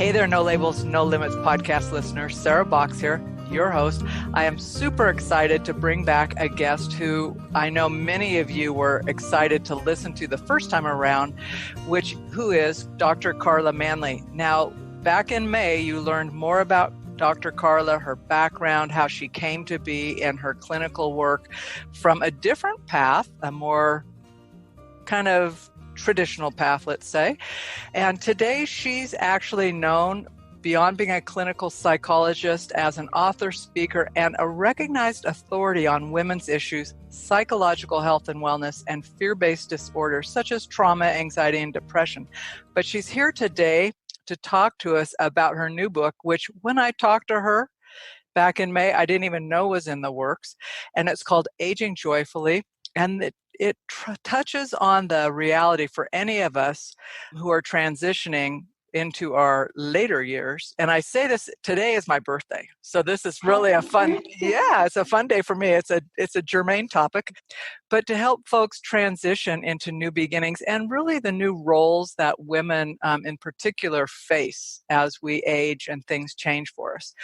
Hey there, No Labels, No Limits podcast listeners. Sarah Box here, your host. I am super excited to bring back a guest who I know many of you were excited to listen to the first time around, who is Dr. Carla Manly. Now, back in May, you learned more about Dr. Carla, her background, how she came to be, and her clinical work from a different path, a more kind of traditional path, let's say. And today she's actually known, beyond being a clinical psychologist, as an author, speaker, and a recognized authority on women's issues, psychological health and wellness, and fear-based disorders such as trauma, anxiety, and depression. But she's here today to talk to us about her new book, which when I talked to her back in May, I didn't even know was in the works. And it's called Aging Joyfully. And it touches on the reality for any of us who are transitioning into our later years. And I say this, today is my birthday. So this is really it's a fun day for me. It's a germane topic, but to help folks transition into new beginnings and really the new roles that women in particular face as we age and things change for us.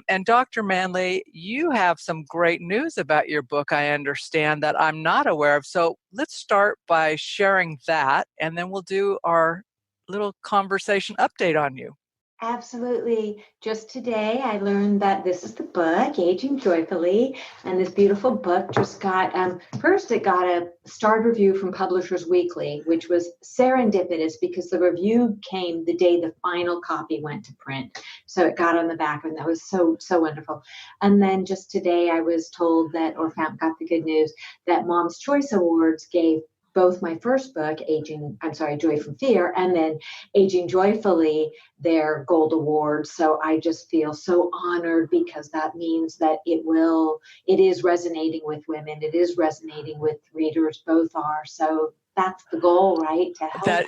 And Dr. Manly, you have some great news about your book, I understand, that I'm not aware of. So let's start by sharing that, and then we'll do our little conversation update on you. Absolutely. Just today, I learned that this is the book, Aging Joyfully, and this beautiful book just got, first it got a starred review from Publishers Weekly, which was serendipitous because the review came the day the final copy went to print. So it got on the back, and that was so wonderful. And then just today, I was told that, got the good news, that Mom's Choice Awards gave both my first book, Joy from Fear, and then Aging Joyfully, their gold award. So I just feel so honored because that means that it is resonating with women. It is resonating with readers. Both are. So that's the goal, right? To help.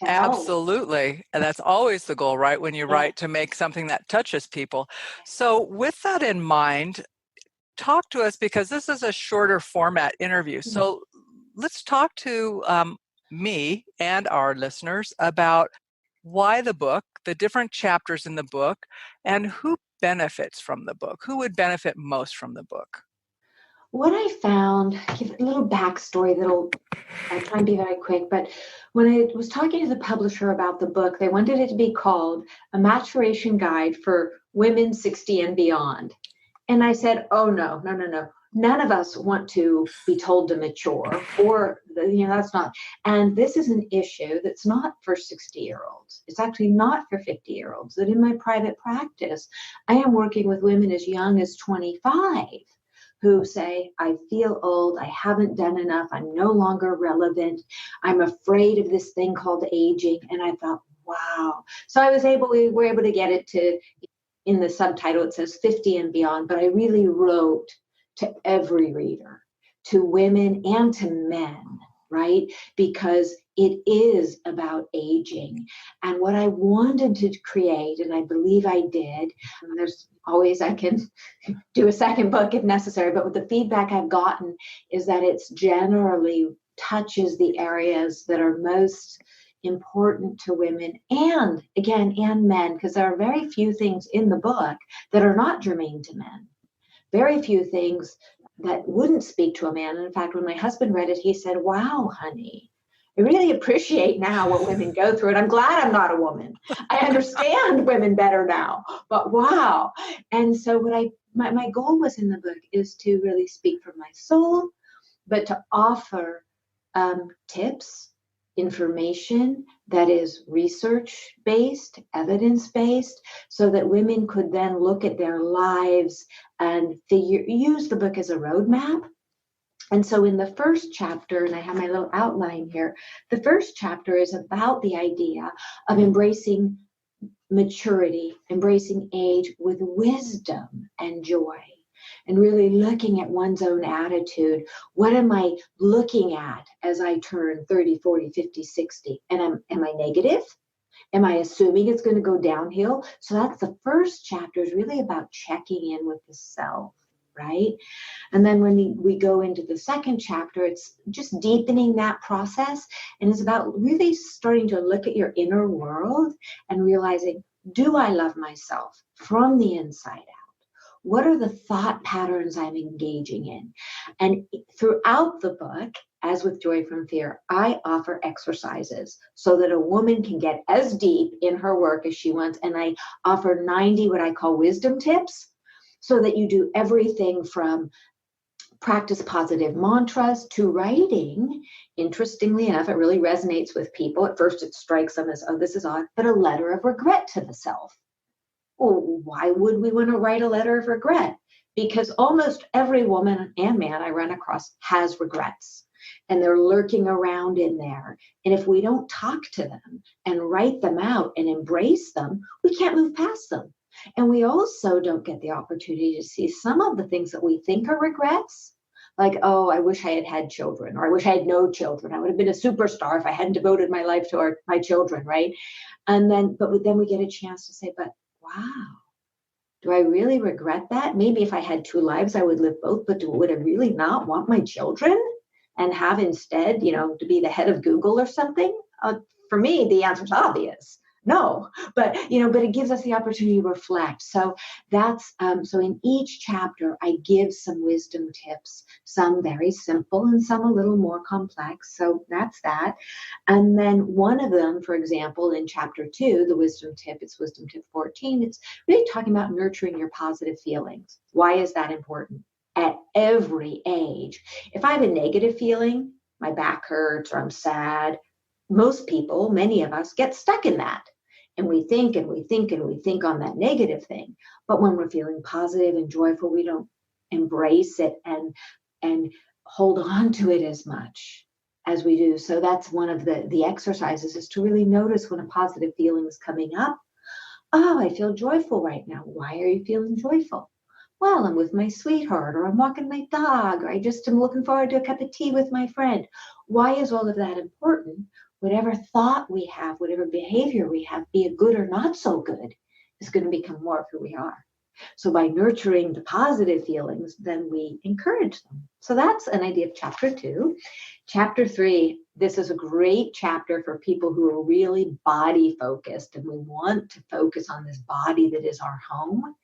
Absolutely. And that's always the goal, right? When you write, to make something that touches people. So with that in mind, talk to us, because this is a shorter format interview. So let's talk to me and our listeners about why the book, the different chapters in the book, and who benefits from the book. Who would benefit most from the book? What I found, give a little backstory I'll try and be very quick, but when I was talking to the publisher about the book, they wanted it to be called A Maturation Guide for Women 60 and Beyond. And I said, oh, no. None of us want to be told to mature, that's not. And this is an issue that's not for 60-year-olds. It's actually not for 50-year-olds. That in my private practice, I am working with women as young as 25 who say, I feel old, I haven't done enough, I'm no longer relevant, I'm afraid of this thing called aging. And I thought, wow. So we were able to get it to, in the subtitle, it says 50 and beyond, but I really wrote to every reader, to women and to men, right? Because it is about aging. And what I wanted to create, and I believe I did, there's always, I can do a second book if necessary, but with the feedback I've gotten is that it's generally touches the areas that are most important to women and men, because there are very few things in the book that are not germane to men. Very few things that wouldn't speak to a man. And in fact, when my husband read it, he said, wow, honey, I really appreciate now what women go through. And I'm glad I'm not a woman. I understand women better now, but wow. And so my goal was in the book is to really speak from my soul, but to offer tips, information that is research-based, evidence-based, so that women could then look at their lives and use the book as a roadmap. And so in the first chapter, and I have my little outline here, the first chapter is about the idea of embracing maturity, embracing age with wisdom and joy. And really looking at one's own attitude. What am I looking at as I turn 30, 40, 50, 60? And am I negative? Am I assuming it's going to go downhill? So that's the first chapter, is really about checking in with the self, right? And then when we go into the second chapter, it's just deepening that process. And it's about really starting to look at your inner world and realizing, Do I love myself from the inside out? What are the thought patterns I'm engaging in? And throughout the book, as with Joy from Fear, I offer exercises so that a woman can get as deep in her work as she wants. And I offer 90 what I call wisdom tips, so that you do everything from practice positive mantras to writing. Interestingly enough, it really resonates with people. At first it strikes them as, oh, this is odd, but a letter of regret to the self. Well, why would we want to write a letter of regret? Because almost every woman and man I run across has regrets, and they're lurking around in there. And if we don't talk to them and write them out and embrace them, we can't move past them. And we also don't get the opportunity to see some of the things that we think are regrets. Like, oh, I wish I had had children, or I wish I had no children. I would have been a superstar if I hadn't devoted my life to my children, right? And then, but then we get a chance to say, but wow, do I really regret that? Maybe if I had two lives, I would live both, but would I really not want my children and have instead, to be the head of Google or something? For me, the answer is obvious. No, but it gives us the opportunity to reflect. So that's so in each chapter, I give some wisdom tips, some very simple and some a little more complex. So that's that. And then one of them, for example, in chapter 2, the wisdom tip, it's wisdom tip 14. It's really talking about nurturing your positive feelings. Why is that important? At every age. If I have a negative feeling, my back hurts or I'm sad, most people, many of us, get stuck in that. And we think and we think and we think on that negative thing. But when we're feeling positive and joyful, we don't embrace it and hold on to it as much as we do. So that's one of the exercises, is to really notice when a positive feeling is coming up. Oh, I feel joyful right now. Why are you feeling joyful? Well, I'm with my sweetheart, or I'm walking my dog, or I just am looking forward to a cup of tea with my friend. Why is all of that important? Whatever thought we have, whatever behavior we have, be it good or not so good, is going to become more of who we are. So by nurturing the positive feelings, then we encourage them. So that's an idea of chapter 2. Chapter 3, this is a great chapter for people who are really body focused, and we want to focus on this body that is our home.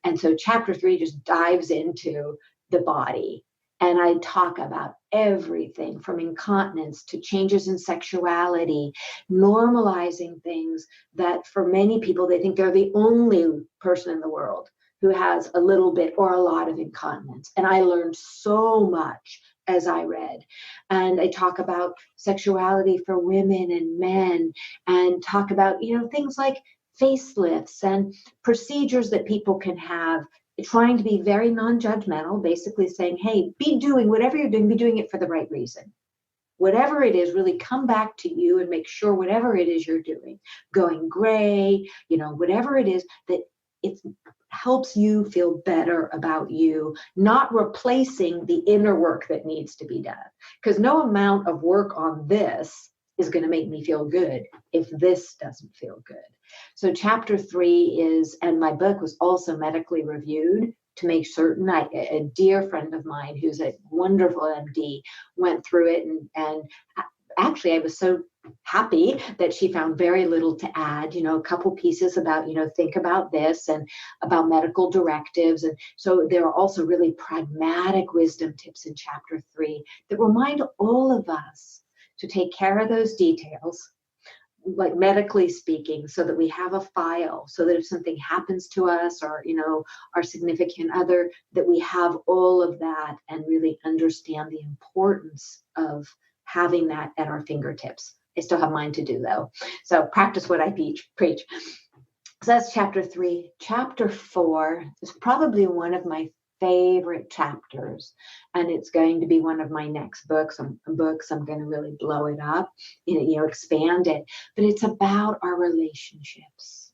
And so chapter 3 just dives into the body. And I talk about everything from incontinence to changes in sexuality, normalizing things that for many people, they think they're the only person in the world who has a little bit or a lot of incontinence. And I learned so much as I read. And I talk about sexuality for women and men, and talk about, things like facelifts and procedures that people can have, trying to be very non-judgmental, basically saying, hey, be doing whatever you're doing, be doing it for the right reason. Whatever it is, really come back to you and make sure whatever it is you're doing, going gray, whatever it is, that it helps you feel better about you, not replacing the inner work that needs to be done. Because no amount of work on this is going to make me feel good if this doesn't feel good. So chapter 3 is, and my book was also medically reviewed to make certain. A dear friend of mine who's a wonderful MD went through it, and actually I was so happy that she found very little to add, a couple pieces about, think about this, and about medical directives. And so there are also really pragmatic wisdom tips in chapter 3 that remind all of us to take care of those details, like medically speaking, so that we have a file, so that if something happens to us or, our significant other, that we have all of that and really understand the importance of having that at our fingertips. I still have mine to do though. So practice what I preach. So that's chapter 3. Chapter 4 is probably one of my favorite chapters, and it's going to be one of my next books. I'm going to really blow it up, expand it. But it's about our relationships,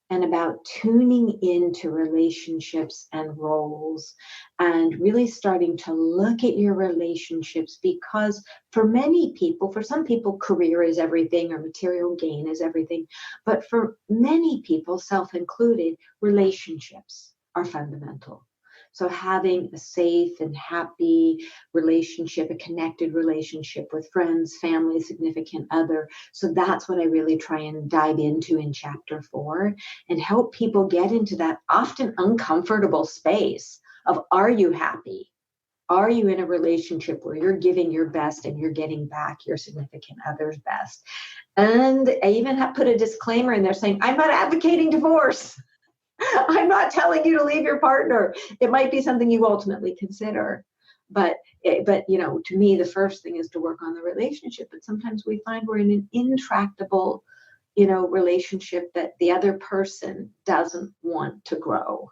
and about tuning into relationships and roles, and really starting to look at your relationships, because for some people, career is everything, or material gain is everything. But for many people, self included, relationships are fundamental. So having a safe and happy relationship, a connected relationship with friends, family, significant other. So that's what I really try and dive into in chapter 4 and help people get into that often uncomfortable space of, are you happy? Are you in a relationship where you're giving your best and you're getting back your significant other's best? And I even have put a disclaimer in there saying, I'm not advocating divorce. I'm not telling you to leave your partner. It might be something you ultimately consider. But to me, the first thing is to work on the relationship. But sometimes we find we're in an intractable, relationship that the other person doesn't want to grow.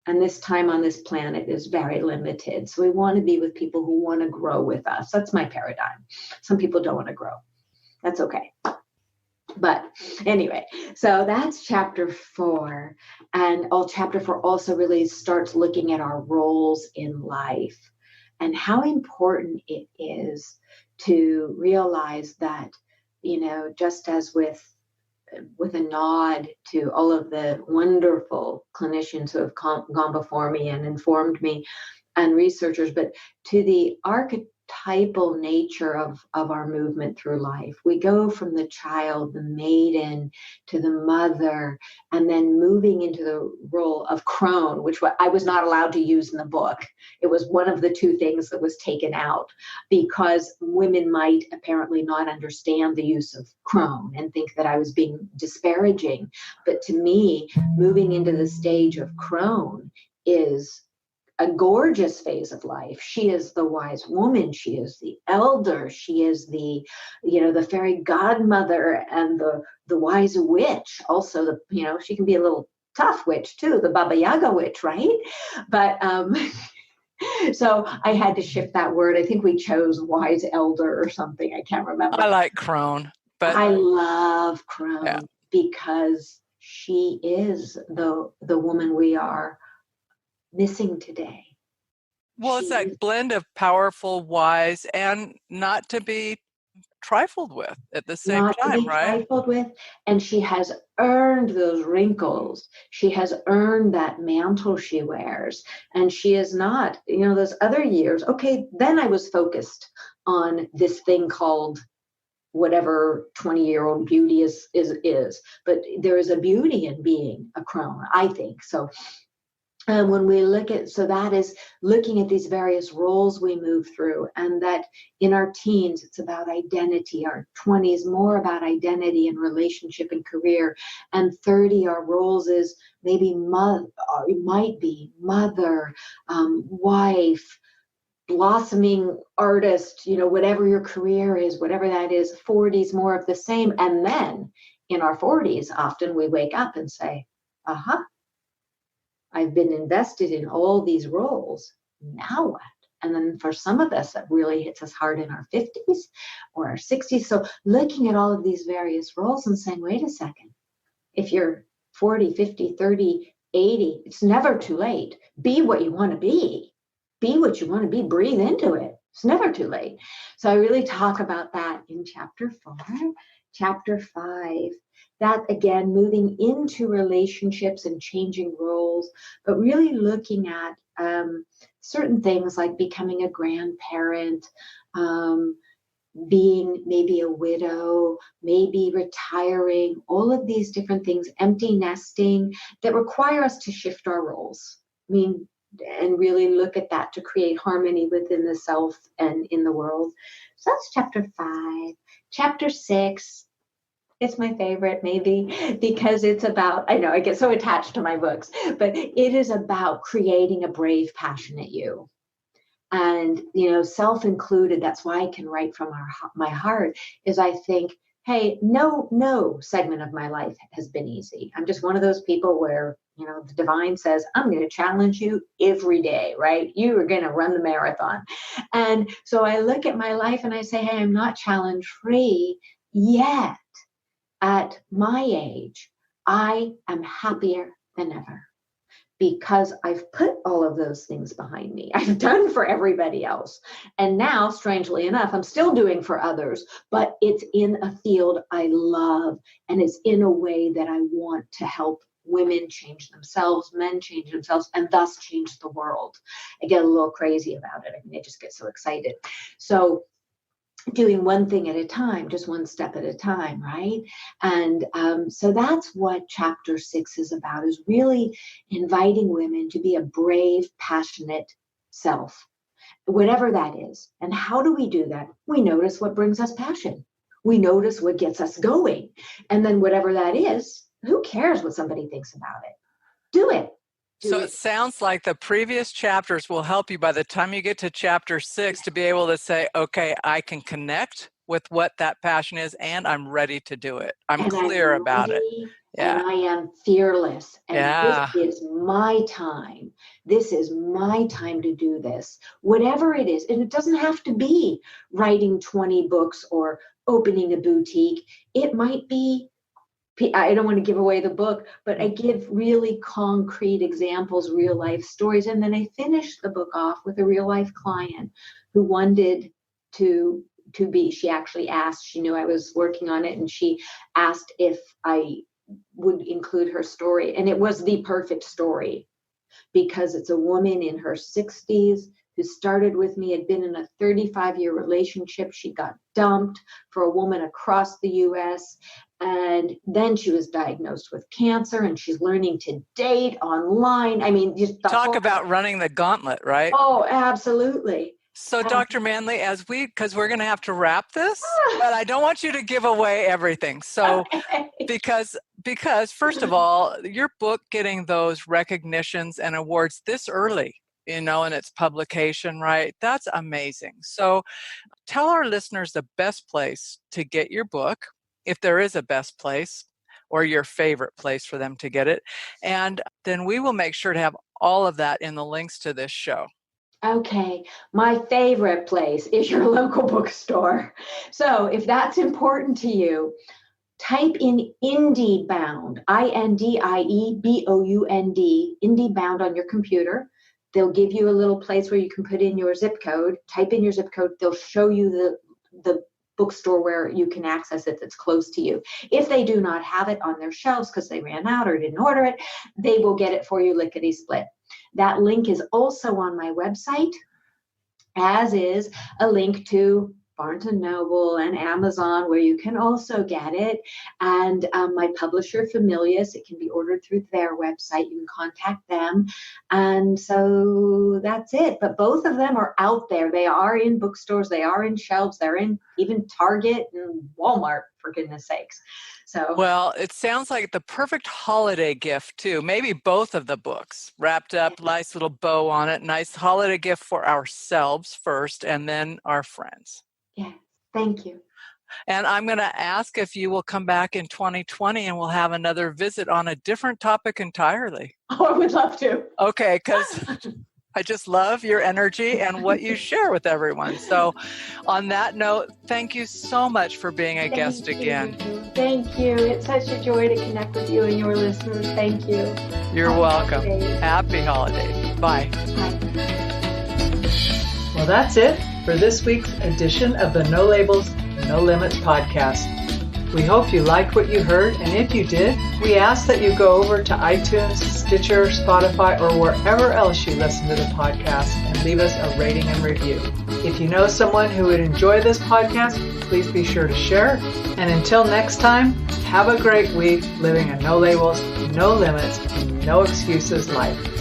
And this time on this planet is very limited. So we want to be with people who want to grow with us. That's my paradigm. Some people don't want to grow. That's okay. But anyway, so that's chapter 4. And chapter 4 also really starts looking at our roles in life and how important it is to realize that, just as with a nod to all of the wonderful clinicians who have gone before me and informed me and researchers, but to the archetypal nature of our movement through life. We go from the child, the maiden, to the mother, and then moving into the role of crone, which I was not allowed to use in the book. It was one of the 2 things that was taken out because women might apparently not understand the use of crone and think that I was being disparaging. But to me, moving into the stage of crone is a gorgeous phase of life. She is the wise woman. She is the elder. She is the fairy godmother and the wise witch. Also, she can be a little tough witch too, the Baba Yaga witch, right? But so I had to shift that word. I think we chose wise elder or something. I can't remember. I like crone, but I love crone because she is the woman we are missing today. Well, it's that blend of powerful, wise, and not to be trifled with at the same time, not to be right? trifled with. And she has earned those wrinkles. She has earned that mantle she wears. And she is not, those other years. Okay, then I was focused on this thing called whatever 20-year-old beauty is. But there is a beauty in being a crone, I think. So when we that is looking at these various roles we move through, and that in our teens, it's about identity, our 20s, more about identity and relationship and career, and 30, our roles is maybe mother, or it might be mother, wife, blossoming artist, whatever your career is, whatever that is. 40s, more of the same. And then in our 40s, often we wake up and say, I've been invested in all these roles. Now what? And then for some of us, that really hits us hard in our 50s or our 60s. So looking at all of these various roles and saying, wait a second, if you're 40, 50, 30, 80, it's never too late. Be what you want to be. Be what you want to be. Breathe into it. It's never too late. So I really talk about that in chapter 4. Chapter 5, that again, moving into relationships and changing roles, but really looking at certain things like becoming a grandparent, being maybe a widow, maybe retiring, all of these different things, empty nesting, that require us to shift our roles. And really look at that to create harmony within the self and in the world. So that's chapter 5. Chapter 6, it's my favorite maybe because it's about, I know I get so attached to my books, but it is about creating a brave, passionate you. And, self included, that's why I can write from my heart, is I think, hey, no segment of my life has been easy. I'm just one of those people where, the divine says, I'm going to challenge you every day, right? You are going to run the marathon. And so I look at my life and I say, hey, I'm not challenge free yet. At my age, I am happier than ever because I've put all of those things behind me. I've done for everybody else. And now, strangely enough, I'm still doing for others, but it's in a field I love, and it's in a way that I want to help women change themselves, men change themselves, and thus change the world. I get a little crazy about it. I mean, I just get so excited. So doing one thing at a time, just one step at a time, right? And so that's what chapter 6 is about, is really inviting women to be a brave, passionate self, whatever that is. And how do we do that? We notice what brings us passion. We notice what gets us going. And then whatever that is, who cares what somebody thinks about it? Do it. So it sounds like the previous chapters will help you by the time you get to chapter 6 to be able to say, okay, I can connect with what that passion is and I'm ready to do it. I'm clear about it. Yeah. And I am fearless. And this is my time. This is my time to do this. Whatever it is. And it doesn't have to be writing 20 books or opening a boutique. It might be, I don't want to give away the book, but I give really concrete examples, real life stories. And then I finish the book off with a real life client who wanted to be, she actually asked, she knew I was working on it, and she asked if I would include her story. And it was the perfect story, because it's a woman in her 60s who started with me, had been in a 35-year relationship. She got dumped for a woman across the US. And then she was diagnosed with cancer, and she's learning to date online. I mean, just talk about running the gauntlet, right? Oh, absolutely. So Dr. Manly, because we're going to have to wrap this, but I don't want you to give away everything. So because first of all, your book getting those recognitions and awards this early, in its publication, right? That's amazing. So tell our listeners the best place to get your book, if there is a best place, or your favorite place for them to get it. And then we will make sure to have all of that in the links to this show. Okay. My favorite place is your local bookstore. So if that's important to you, type in IndieBound, IndieBound, IndieBound on your computer. They'll give you a little place where you can put in your zip code. Type in your zip code. They'll show you the bookstore where you can access it that's close to you. If they do not have it on their shelves because they ran out or didn't order it, they will get it for you lickety-split. That link is also on my website, as is a link to Barnes & Noble and Amazon, where you can also get it. And my publisher, Familius, it can be ordered through their website. You can contact them. And so that's it. But both of them are out there. They are in bookstores. They are in shelves. They're in even Target and Walmart, for goodness sakes. So, well, it sounds like the perfect holiday gift, too. Maybe both of the books wrapped up, nice little bow on it. Nice holiday gift for ourselves first, and then our friends. Yeah, thank you. And I'm going to ask if you will come back in 2020 and we'll have another visit on a different topic entirely. Oh, I would love to. Okay, because I just love your energy and what you share with everyone. So on that note, thank you so much for being a guest again. Thank you. It's such a joy to connect with you and your listeners. Thank you. You're welcome. Happy holidays. Bye. Bye. Well, that's it for this week's edition of the No Labels, No Limits podcast. We hope you liked what you heard, and if you did, we ask that you go over to iTunes, Stitcher, Spotify, or wherever else you listen to the podcast and leave us a rating and review. If you know someone who would enjoy this podcast, please be sure to share. And until next time, have a great week living a no labels, no limits, no excuses life.